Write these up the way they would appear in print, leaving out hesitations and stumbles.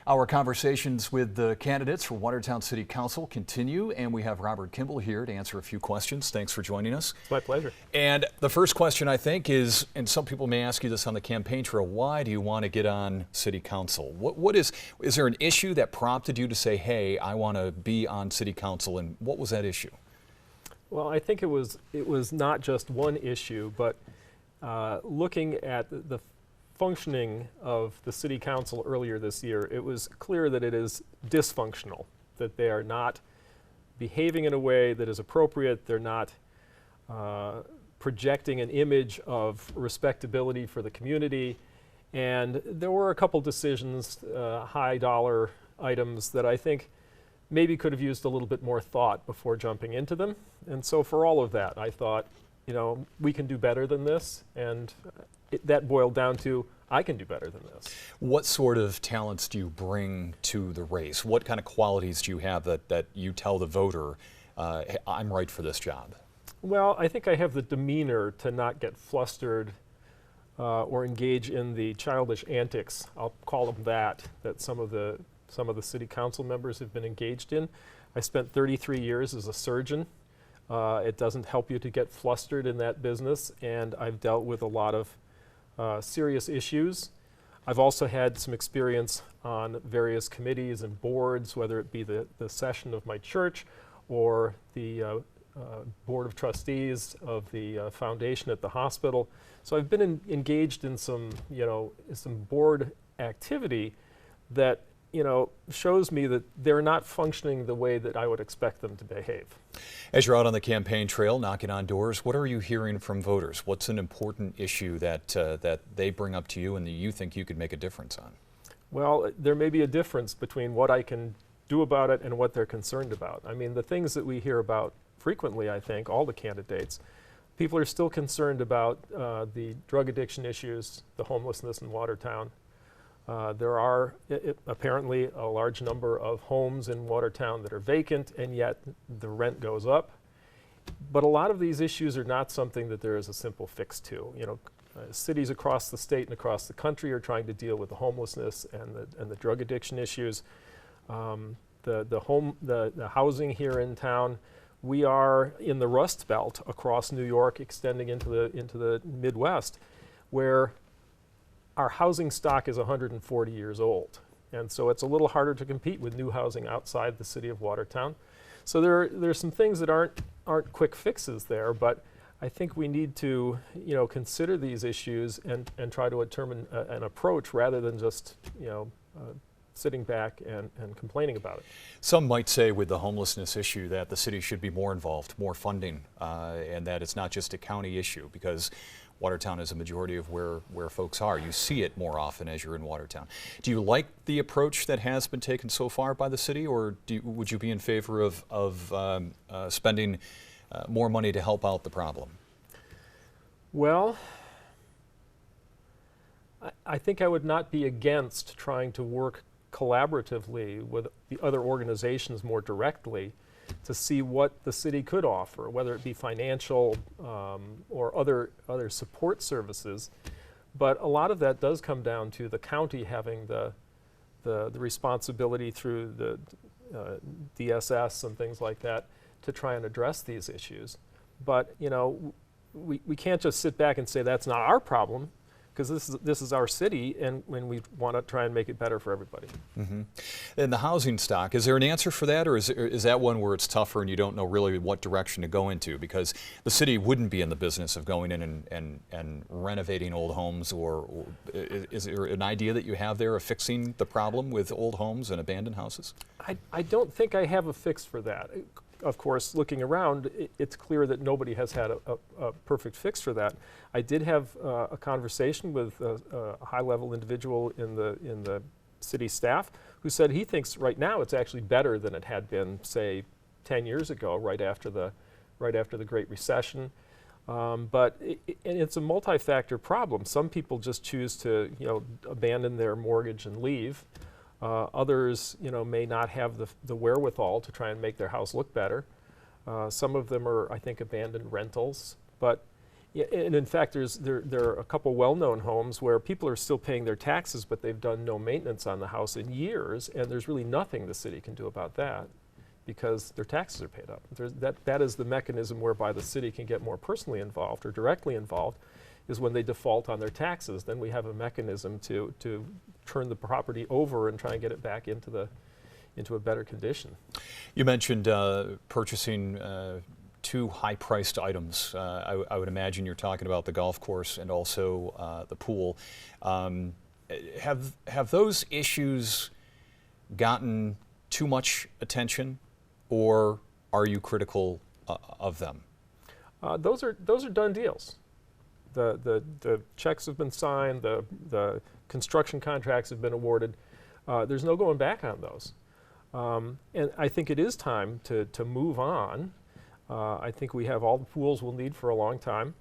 Our conversations with the candidates for Watertown City Council continue, and we have Robert Kimball here to answer a few questions. Thanks for joining us. It's my pleasure. And the first question, I think, is, and some people may ask you this on the campaign trail, why do you want to get on City Council? Is there an issue that prompted you to say, hey, I want to be on City Council, and what was that issue? Well, I think it was not just one issue, but looking at the functioning of the City Council earlier this year, it was clear that it is dysfunctional, that they are not behaving in a way that is appropriate. They're not projecting an image of respectability for the community. And there were a couple decisions, high dollar items, that I think maybe could have used a little bit more thought before jumping into them. And so for all of that, I thought, you know, we can do better than this. And that boiled down to, I can do better than this. What sort of talents do you bring to the race? What kind of qualities do you have that you tell the voter, I'm right for this job? Well, I think I have the demeanor to not get flustered or engage in the childish antics, I'll call them that some of the city council members have been engaged in. I spent 33 years as a surgeon. It doesn't help you to get flustered in that business, and I've dealt with a lot of serious issues. I've also had some experience on various committees and boards, whether it be the session of my church or the board of trustees of the foundation at the hospital. So I've been engaged in some board activity that shows me that they're not functioning the way that I would expect them to behave. As you're out on the campaign trail, knocking on doors, what are you hearing from voters? What's an important issue that they bring up to you and that you think you could make a difference on? Well, there may be a difference between what I can do about it and what they're concerned about. I mean, the things that we hear about frequently, I think, all the candidates, people are still concerned about the drug addiction issues, the homelessness in Watertown. There are apparently a large number of homes in Watertown that are vacant, and yet the rent goes up. But a lot of these issues are not something that there is a simple fix to. Cities across the state and across the country are trying to deal with the homelessness and the drug addiction issues. The housing here in town, we are in the Rust Belt across New York, extending into the Midwest, where our housing stock is 140 years old, and so it's a little harder to compete with new housing outside the city of Watertown. So there's some things that aren't quick fixes there, but I think we need to consider these issues and try to determine an approach rather than just sitting back and complaining about it. Some might say with the homelessness issue that the city should be more involved, more funding, and that it's not just a county issue, because Watertown is a majority of where folks are. You see it more often as you're in Watertown. Do you like the approach that has been taken so far by the city, or would you be in favor of spending more money to help out the problem? Well, I think I would not be against trying to work collaboratively with the other organizations more directly to see what the city could offer, whether it be financial or other support services. But a lot of that does come down to the county having the responsibility through the DSS and things like that to try and address these issues. But we can't just sit back and say that's not our problem, because this is our city, and when we want to try and make it better for everybody. Mm-hmm. And the housing stock, is there an answer for that, or is that one where it's tougher and you don't know really what direction to go into? Because the city wouldn't be in the business of going in and renovating old homes, or is there an idea that you have there of fixing the problem with old homes and abandoned houses? I don't think I have a fix for that. Of course, looking around, it's clear that nobody has had a perfect fix for that. I did have a conversation with a high-level individual in the city staff who said he thinks right now it's actually better than it had been, say, 10 years ago, right after the Great Recession. But it's a multi-factor problem. Some people just choose to abandon their mortgage and leave. Others, may not have the wherewithal to try and make their house look better. Some of them are, I think, abandoned rentals. But Yeah, and in fact, there are a couple well-known homes where people are still paying their taxes, but they've done no maintenance on the house in years, and there's really nothing the city can do about that because their taxes are paid up. That is the mechanism whereby the city can get more personally involved or directly involved, is when they default on their taxes. Then we have a mechanism to turn the property over and try and get it back into a better condition. You mentioned purchasing two high-priced items. I would imagine you're talking about the golf course and also the pool. Have those issues gotten too much attention, or are you critical of them? Those are done deals. The checks have been signed. The construction contracts have been awarded. There's no going back on those. And I think it is time to move on. I think we have all the pools we'll need for a long time.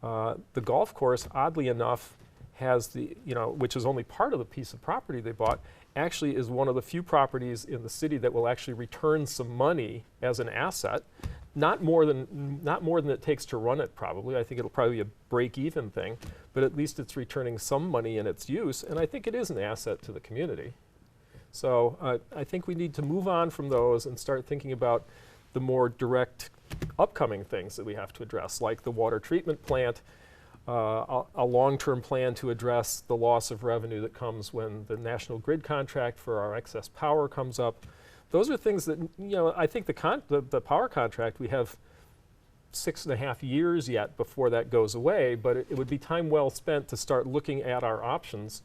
The golf course, oddly enough, has which is only part of the piece of property they bought, actually is one of the few properties in the city that will actually return some money as an asset. Not more than it takes to run it, probably. I think it'll probably be a break-even thing, but at least it's returning some money in its use, and I think it is an asset to the community. So I think we need to move on from those and start thinking about the more direct upcoming things that we have to address, like the water treatment plant, a long-term plan to address the loss of revenue that comes when the national grid contract for our excess power comes up. Those are things that, I think the power contract, we have 6.5 years yet before that goes away, but it would be time well spent to start looking at our options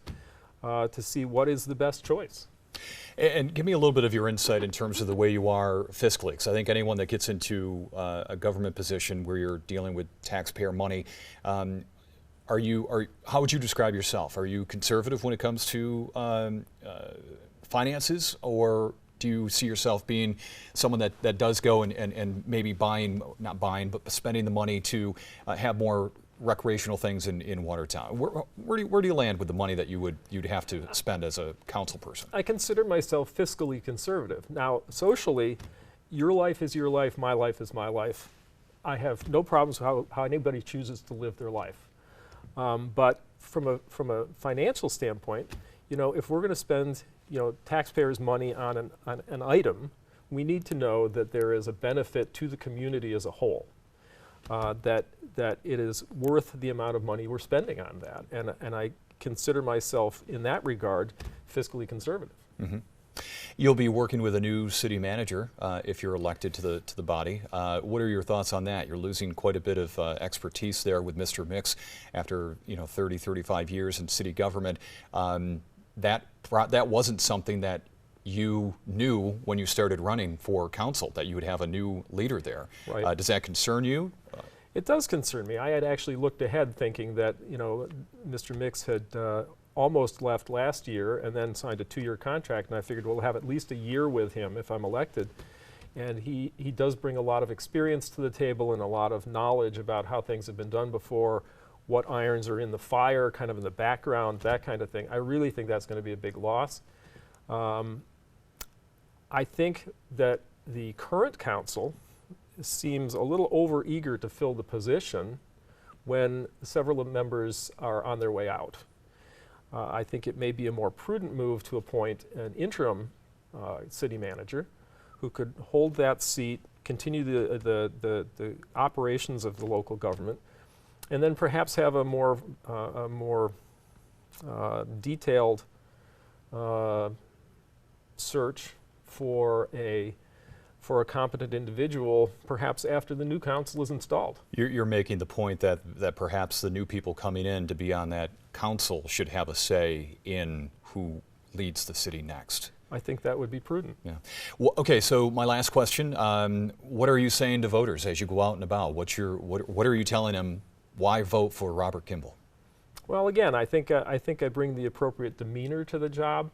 to see what is the best choice. And give me a little bit of your insight in terms of the way you are fiscally, because I think anyone that gets into a government position where you're dealing with taxpayer money, how would you describe yourself? Are you conservative when it comes to finances, or do you see yourself being someone that does go and maybe but spending the money to have more recreational things in Watertown? Where do you land with the money that you'd have to spend as a council person? I consider myself fiscally conservative. Now, socially, your life is your life, my life is my life. I have no problems with how anybody chooses to live their life. But from a financial standpoint, if we're going to spend taxpayers' money on an item, we need to know that there is a benefit to the community as a whole. That it is worth the amount of money we're spending on that, and I consider myself in that regard fiscally conservative. Mm-hmm. You'll be working with a new city manager if you're elected to the body. What are your thoughts on that? You're losing quite a bit of expertise there with Mr. Mix after 30, 35 years in city government. That wasn't something that you knew when you started running for council, that you would have a new leader there. Right. Does that concern you? It does concern me. I had actually looked ahead thinking that Mr. Mix had almost left last year and then signed a 2-year contract, and I figured we'll have at least a year with him if I'm elected. And he does bring a lot of experience to the table and a lot of knowledge about how things have been done before, what irons are in the fire, kind of in the background, that kind of thing. I really think that's going to be a big loss. I think that the current council seems a little overeager to fill the position when several of the members are on their way out. I think it may be a more prudent move to appoint an interim city manager who could hold that seat, continue the operations of the local government, and then perhaps have a more detailed search for a competent individual, perhaps after the new council is installed. You're making the point that perhaps the new people coming in to be on that council should have a say in who leads the city next. I think that would be prudent. Yeah. Well, okay, so my last question, what are you saying to voters as you go out and about? What are you telling them? Why vote for Robert Kimball? Well, again, I think I bring the appropriate demeanor to the job.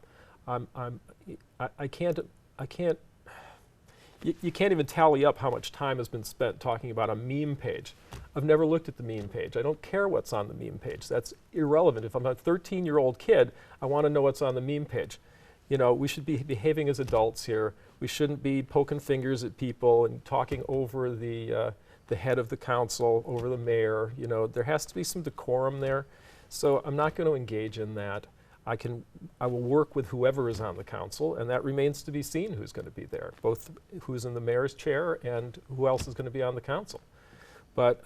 I can't. You can't even tally up how much time has been spent talking about a meme page. I've never looked at the meme page. I don't care what's on the meme page. That's irrelevant. If I'm a 13-year-old kid, I want to know what's on the meme page. We should be behaving as adults here. We shouldn't be poking fingers at people and talking over the the head of the council over the mayor. You know, there has to be some decorum there. So I'm not going to engage in that. I will work with whoever is on the council, and that remains to be seen who's going to be there, both who's in the mayor's chair and who else is going to be on the council. But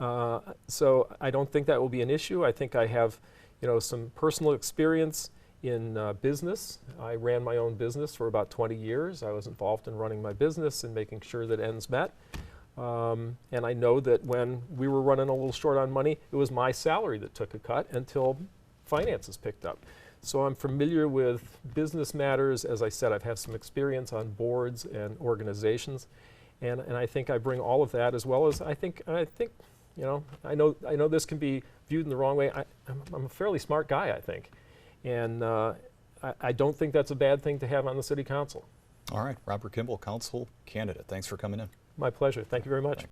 so I don't think that will be an issue. I think I have, you know, some personal experience in business. I ran my own business for about 20 years. I was involved in running my business and making sure that ends met. And I know that when we were running a little short on money, it was my salary that took a cut until finances picked up. So I'm familiar with business matters. As I said, I've had some experience on boards and organizations, and I think I bring all of that, as well as I think you know, I know this can be viewed in the wrong way. I'm a fairly smart guy, I think, and I don't think that's a bad thing to have on the city council. All right, Robert Kimball, council candidate. Thanks for coming in. My pleasure. Thank you very much.